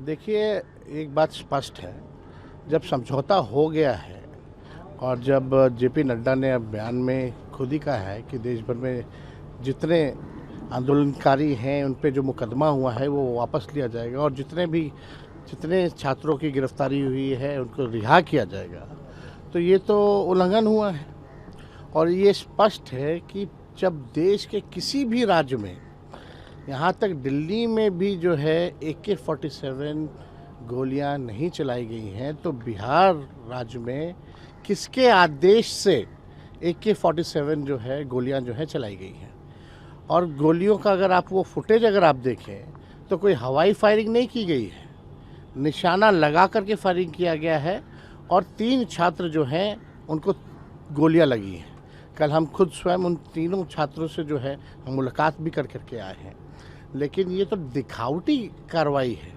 देखिए, एक बात स्पष्ट है, जब समझौता हो गया है और जब जेपी नड्डा ने अब बयान में खुद ही कहा है कि देश भर में जितने आंदोलनकारी हैं उन पे जो मुकदमा हुआ है वो वापस लिया जाएगा और जितने छात्रों की गिरफ्तारी हुई है उनको रिहा किया जाएगा, तो ये तो उल्लंघन हुआ है। और ये स्पष्ट है कि जब देश के किसी भी राज्य में, यहाँ तक दिल्ली में भी जो है AK-47 गोलियां नहीं चलाई गई हैं, तो बिहार राज्य में किसके आदेश से AK-47 जो है गोलियां जो है चलाई गई हैं। और गोलियों का अगर आप वो फुटेज अगर आप देखें तो कोई हवाई फायरिंग नहीं की गई है, निशाना लगा करके फायरिंग किया गया है और 3 छात्र जो हैं उनको गोलियां लगी हैं। कल हम खुद स्वयं उन तीनों छात्रों से जो है हम मुलाकात भी करके आए हैं। लेकिन ये तो दिखावटी कार्रवाई है।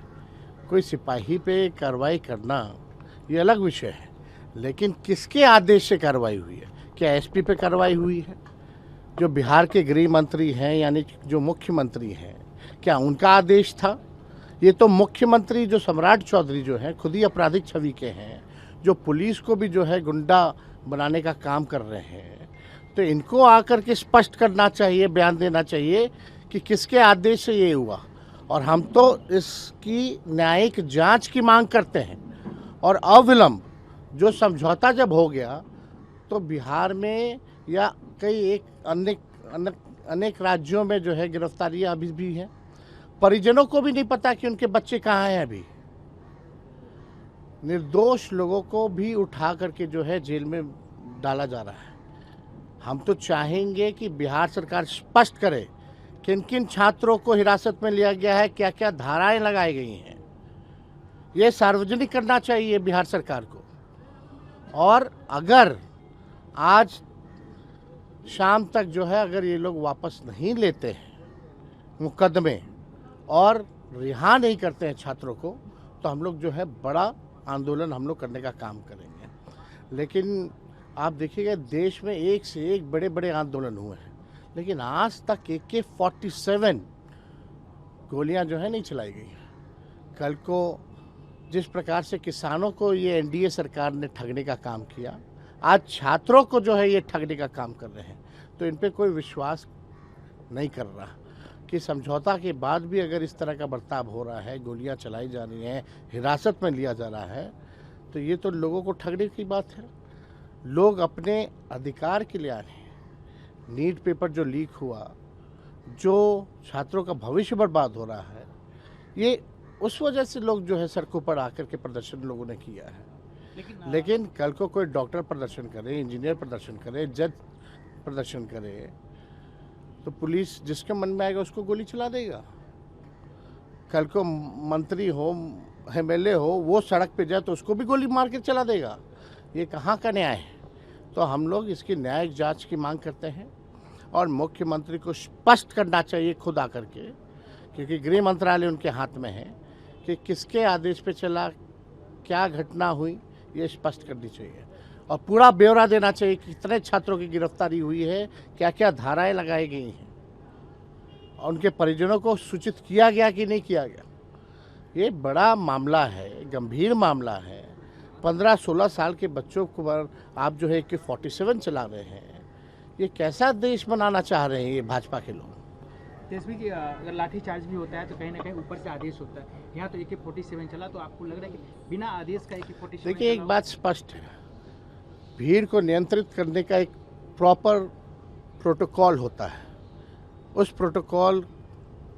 कोई सिपाही पे कार्रवाई करना ये अलग विषय है, लेकिन किसके आदेश से कार्रवाई हुई है? क्या एसपी पे कार्रवाई हुई है? जो बिहार के गृह मंत्री हैं यानी जो मुख्यमंत्री हैं, क्या उनका आदेश था? ये तो मुख्यमंत्री जो सम्राट चौधरी जो हैं खुद ही आपराधिक छवि के हैं, जो पुलिस को भी जो है गुंडा बनाने का काम कर रहे हैं, तो इनको आकर के स्पष्ट करना चाहिए, बयान देना चाहिए कि किसके आदेश से ये हुआ। और हम तो इसकी न्यायिक जांच की मांग करते हैं और अविलंब जो समझौता जब हो गया तो बिहार में या कई अनेक राज्यों में जो है गिरफ्तारियां अभी भी हैं। परिजनों को भी नहीं पता कि उनके बच्चे कहाँ हैं। अभी निर्दोष लोगों को भी उठा करके जो है जेल में डाला जा रहा है। हम तो चाहेंगे कि बिहार सरकार स्पष्ट करे किन किन छात्रों को हिरासत में लिया गया है, क्या क्या धाराएं लगाई गई हैं, ये सार्वजनिक करना चाहिए बिहार सरकार को। और अगर आज शाम तक जो है अगर ये लोग वापस नहीं लेते हैं मुकदमे और रिहा नहीं करते हैं छात्रों को, तो हम लोग जो है बड़ा आंदोलन हम लोग करने का काम करेंगे। लेकिन आप देखिएगा देश में एक से एक बड़े बड़े आंदोलन हुए हैं, लेकिन आज तक AK-47 गोलियां जो है नहीं चलाई गई। कल को जिस प्रकार से किसानों को ये NDA सरकार ने ठगने का काम किया, आज छात्रों को जो है ये ठगने का काम कर रहे हैं। तो इन पे कोई विश्वास नहीं कर रहा कि समझौता के बाद भी अगर इस तरह का बर्ताव हो रहा है, गोलियां चलाई जा रही हैं, हिरासत में लिया जा रहा है, तो ये तो लोगों को ठगने की बात है। लोग अपने अधिकार के लिए आ रहे हैं। नीट पेपर जो लीक हुआ, जो छात्रों का भविष्य बर्बाद हो रहा है, ये उस वजह से लोग जो है सड़कों पर आकर के प्रदर्शन लोगों ने किया है। लेकिन कल को कोई डॉक्टर प्रदर्शन करे, इंजीनियर प्रदर्शन करे, जज प्रदर्शन करे, तो पुलिस जिसके मन में आएगा उसको गोली चला देगा। कल को मंत्री हो, MLA हो, वो सड़क पे जाए तो उसको भी गोली मार के चला देगा। ये कहाँ का न्याय है? तो हम लोग इसकी न्यायिक जांच की मांग करते हैं और मुख्यमंत्री को स्पष्ट करना चाहिए खुद आकर के, क्योंकि गृह मंत्रालय उनके हाथ में है, कि किसके आदेश पे चला, क्या घटना हुई, ये स्पष्ट करनी चाहिए और पूरा ब्यौरा देना चाहिए कि कितने छात्रों की गिरफ्तारी हुई है, क्या क्या धाराएं लगाई गई हैं और उनके परिजनों को सूचित किया गया कि नहीं किया गया। ये बड़ा मामला है, गंभीर मामला है। 15-16 साल के बच्चों को आप जो है AK-47 चला रहे हैं, ये कैसा देश बनाना चाह रहे हैं ये भाजपा के लोग? तेजस्वी जी, अगर लाठी चार्ज भी होता है तो कहीं ना कहीं ऊपर से आदेश होता है। यहाँ तो AK-47 चला, तो आपको लग रहा है कि बिना आदेश का AK-47? देखिए, एक बात स्पष्ट है, भीड़ को नियंत्रित करने का एक प्रॉपर प्रोटोकॉल होता है। उस प्रोटोकॉल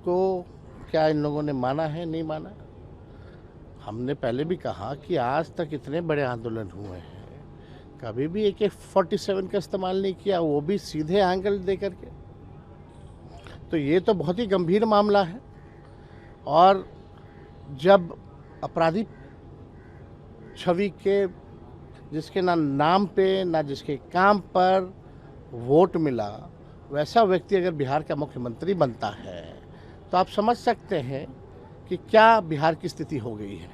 को क्या इन लोगों ने माना है, नहीं माना? हमने पहले भी कहा कि आज तक इतने बड़े आंदोलन हुए हैं, कभी भी AK-47 का इस्तेमाल नहीं किया, वो भी सीधे एंगल दे करके। तो ये तो बहुत ही गंभीर मामला है। और जब अपराधी छवि के, जिसके ना नाम पे ना जिसके काम पर वोट मिला, वैसा व्यक्ति अगर बिहार का मुख्यमंत्री बनता है, तो आप समझ सकते हैं कि क्या बिहार की स्थिति हो गई है।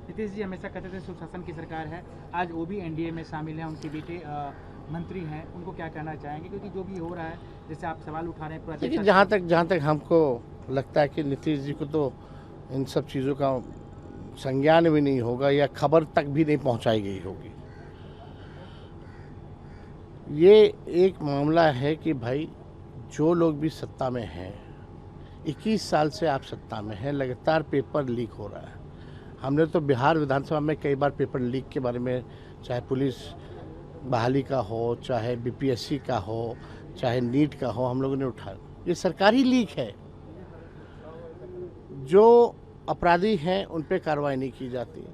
नीतीश जी हमेशा कहते थे सुशासन की सरकार है, आज वो भी NDA में शामिल हैं, उनके बेटे मंत्री हैं, उनको क्या कहना चाहेंगे? क्योंकि जो भी हो रहा है, जैसे आप सवाल उठा रहे हैं, देखिए, जहाँ तक हमको लगता है कि नीतीश जी को तो इन सब चीज़ों का संज्ञान भी नहीं होगा या खबर तक भी नहीं पहुंचाई गई होगी। ये एक मामला है कि भाई जो लोग भी सत्ता में हैं, 21 साल से आप सत्ता में हैं, लगातार पेपर लीक हो रहा है। हमने तो बिहार विधानसभा में कई बार पेपर लीक के बारे में, चाहे पुलिस बहाली का हो, चाहे बीपीएससी का हो, चाहे नीट का हो, हम लोगों ने उठाया। ये सरकारी लीक है। जो अपराधी हैं उन पे कार्रवाई नहीं की जाती।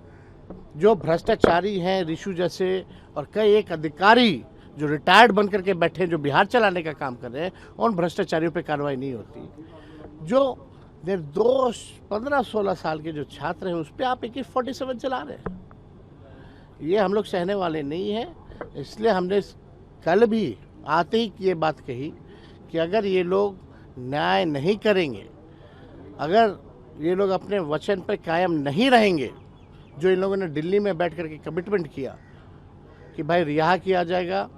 जो भ्रष्टाचारी हैं, रिशु जैसे और कई एक अधिकारी जो रिटायर्ड बन करके बैठे हैं, जो बिहार चलाने का काम कर रहे हैं, उन भ्रष्टाचारियों पे कार्रवाई नहीं होती। जो निर्दोष 15-16 साल के जो छात्र हैं उस पर आप AK-47 चला रहे हैं, ये हम लोग सहने वाले नहीं हैं। इसलिए हमने कल भी आते ही ये बात कही कि अगर ये लोग न्याय नहीं करेंगे, अगर ये लोग अपने वचन पर कायम नहीं रहेंगे, जो इन लोगों ने दिल्ली में बैठ करके कमिटमेंट किया कि भाई रिहा किया जाएगा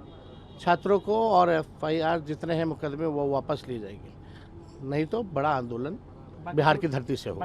छात्रों को और FIR जितने हैं मुकदमे वो वापस लिए जाएंगे, नहीं तो बड़ा आंदोलन बिहार की धरती से होगा।